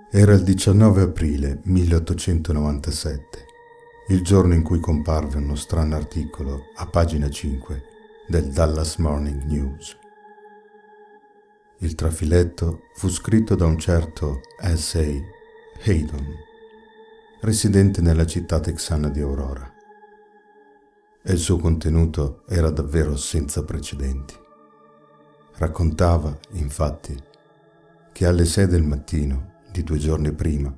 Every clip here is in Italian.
Era il 19 aprile 1897, il giorno in cui comparve uno strano articolo a pagina 5 del Dallas Morning News. Il trafiletto fu scritto da un certo S.A. Haydon, residente nella città texana di Aurora, e il suo contenuto era davvero senza precedenti. Raccontava, infatti, che alle 6 del mattino di 2 giorni prima,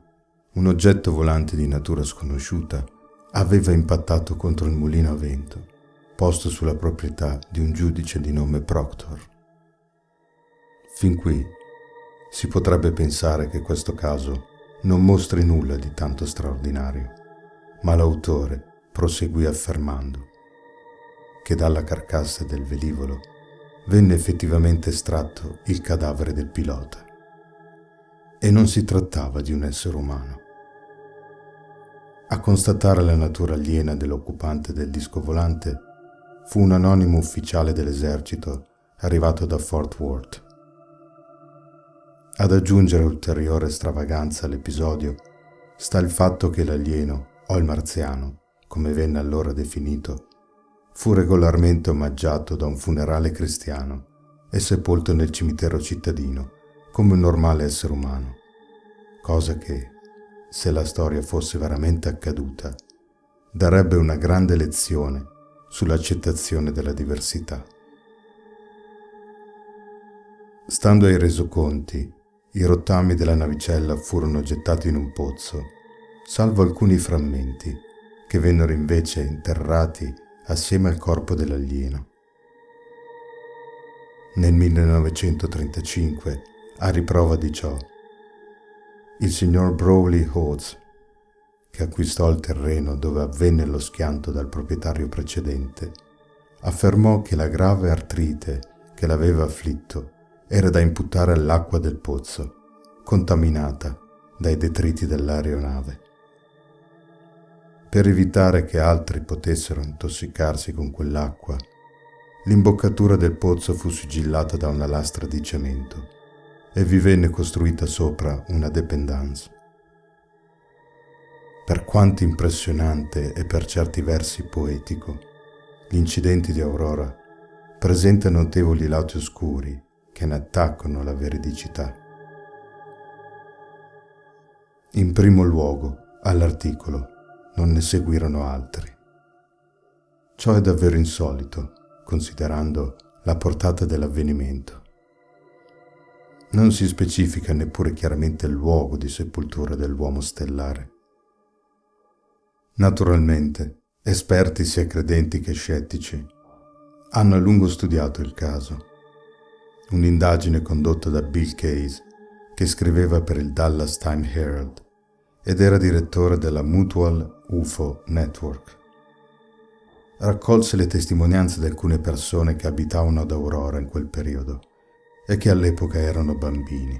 un oggetto volante di natura sconosciuta aveva impattato contro il mulino a vento, posto sulla proprietà di un giudice di nome Proctor. Fin qui si potrebbe pensare che questo caso non mostri nulla di tanto straordinario, ma l'autore proseguì affermando che dalla carcassa del velivolo venne effettivamente estratto il cadavere del pilota e non si trattava di un essere umano. A constatare la natura aliena dell'occupante del disco volante fu un anonimo ufficiale dell'esercito arrivato da Fort Worth. Ad aggiungere ulteriore stravaganza all'episodio sta il fatto che l'alieno, o il marziano, come venne allora definito, fu regolarmente omaggiato da un funerale cristiano e sepolto nel cimitero cittadino come un normale essere umano, cosa che, se la storia fosse veramente accaduta, darebbe una grande lezione sull'accettazione della diversità. Stando ai resoconti, i rottami della navicella furono gettati in un pozzo, salvo alcuni frammenti che vennero invece interrati assieme al corpo dell'alieno. Nel 1935, a riprova di ciò, il signor Brawley Hodges, che acquistò il terreno dove avvenne lo schianto dal proprietario precedente, affermò che la grave artrite che l'aveva afflitto era da imputare all'acqua del pozzo, contaminata dai detriti dell'aeronave. Per evitare che altri potessero intossicarsi con quell'acqua, l'imboccatura del pozzo fu sigillata da una lastra di cemento e vi venne costruita sopra una dépendance. Per quanto impressionante e per certi versi poetico, gli incidenti di Aurora presentano notevoli lati oscuri che ne attaccano la veridicità. In primo luogo, all'articolo non ne seguirono altri. Ciò è davvero insolito, considerando la portata dell'avvenimento. Non si specifica neppure chiaramente il luogo di sepoltura dell'uomo stellare. Naturalmente, esperti sia credenti che scettici hanno a lungo studiato il caso. Un'indagine condotta da Bill Case, che scriveva per il Dallas Times-Herald ed era direttore della Mutual UFO Network, raccolse le testimonianze di alcune persone che abitavano ad Aurora in quel periodo e che all'epoca erano bambini.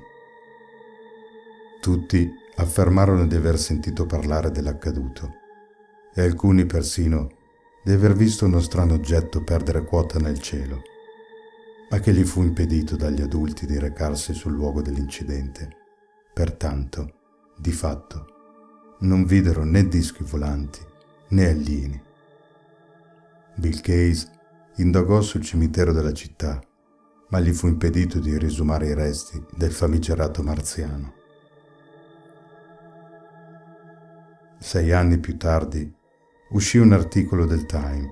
Tutti affermarono di aver sentito parlare dell'accaduto e alcuni persino di aver visto uno strano oggetto perdere quota nel cielo, ma che gli fu impedito dagli adulti di recarsi sul luogo dell'incidente. Pertanto, di fatto, non videro né dischi volanti né alieni. Bill Case indagò sul cimitero della città, ma gli fu impedito di riesumare i resti del famigerato marziano. 6 anni più tardi uscì un articolo del Time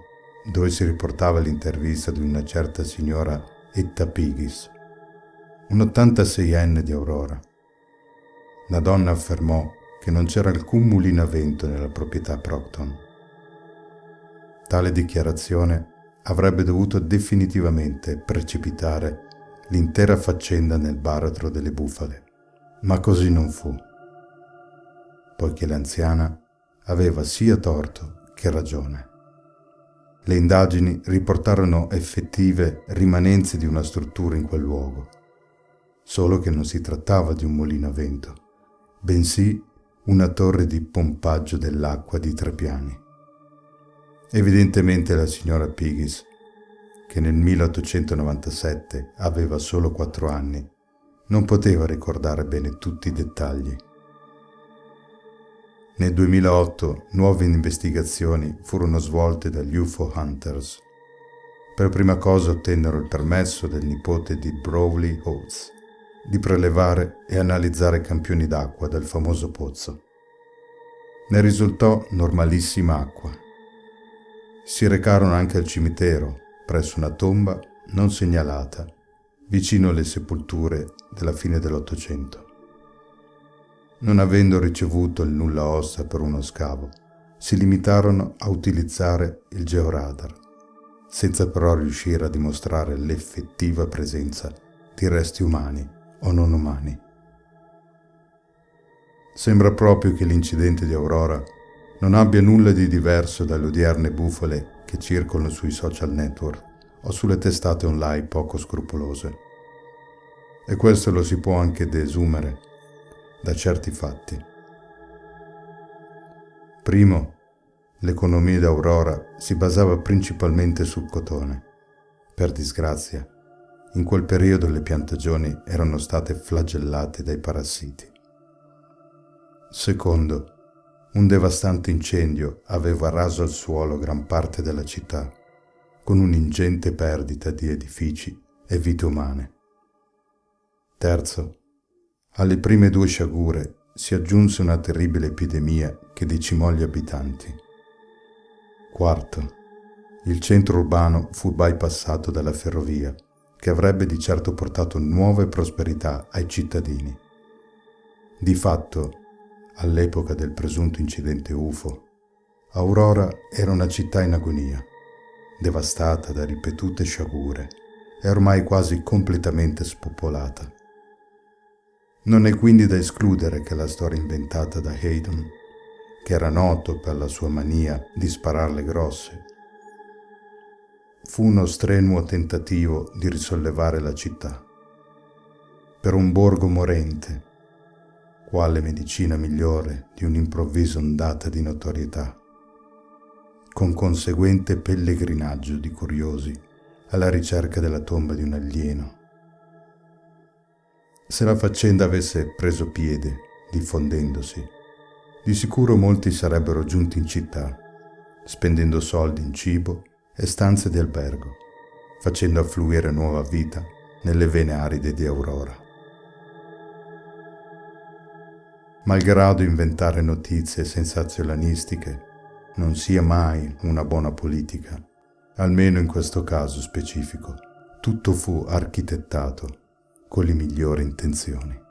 dove si riportava l'intervista di una certa signora Etta Piggis, un 86enne di Aurora. La donna affermò che non c'era alcun mulino a vento nella proprietà Proctor. Tale dichiarazione avrebbe dovuto definitivamente precipitare l'intera faccenda nel baratro delle bufale, ma così non fu, poiché l'anziana aveva sia torto che ragione. Le indagini riportarono effettive rimanenze di una struttura in quel luogo, solo che non si trattava di un mulino a vento, bensì una torre di pompaggio dell'acqua di 3 piani. Evidentemente la signora Piggis, che nel 1897 aveva solo 4 anni, non poteva ricordare bene tutti i dettagli Nel 2008 nuove investigazioni furono svolte dagli UFO Hunters. Per prima cosa ottennero il permesso del nipote di Browley Oates di prelevare e analizzare campioni d'acqua dal famoso pozzo. Ne risultò normalissima acqua. Si recarono anche al cimitero, presso una tomba non segnalata, vicino alle sepolture della fine dell'Ottocento. Non avendo ricevuto il nulla osta per uno scavo, si limitarono a utilizzare il georadar, senza però riuscire a dimostrare l'effettiva presenza di resti umani o non umani. Sembra proprio che l'incidente di Aurora non abbia nulla di diverso dalle odierne bufale che circolano sui social network o sulle testate online poco scrupolose. E questo lo si può anche desumere da certi fatti. Primo, l'economia di Aurora si basava principalmente sul cotone. Per disgrazia, in quel periodo le piantagioni erano state flagellate dai parassiti. Secondo, un devastante incendio aveva raso al suolo gran parte della città, con un'ingente perdita di edifici e vite umane. Terzo, alle prime due sciagure si aggiunse una terribile epidemia che decimò gli abitanti. Quarto, il centro urbano fu bypassato dalla ferrovia, che avrebbe di certo portato nuove prosperità ai cittadini. Di fatto, all'epoca del presunto incidente UFO, Aurora era una città in agonia, devastata da ripetute sciagure e ormai quasi completamente spopolata. Non è quindi da escludere che la storia inventata da Hayden, che era noto per la sua mania di spararle grosse, fu uno strenuo tentativo di risollevare la città. Per un borgo morente, quale medicina migliore di un'improvvisa ondata di notorietà, con conseguente pellegrinaggio di curiosi alla ricerca della tomba di un alieno. Se la faccenda avesse preso piede, diffondendosi, di sicuro molti sarebbero giunti in città, spendendo soldi in cibo e stanze di albergo, facendo affluire nuova vita nelle vene aride di Aurora. Malgrado inventare notizie sensazionalistiche non sia mai una buona politica, almeno in questo caso specifico, tutto fu architettato con le migliori intenzioni.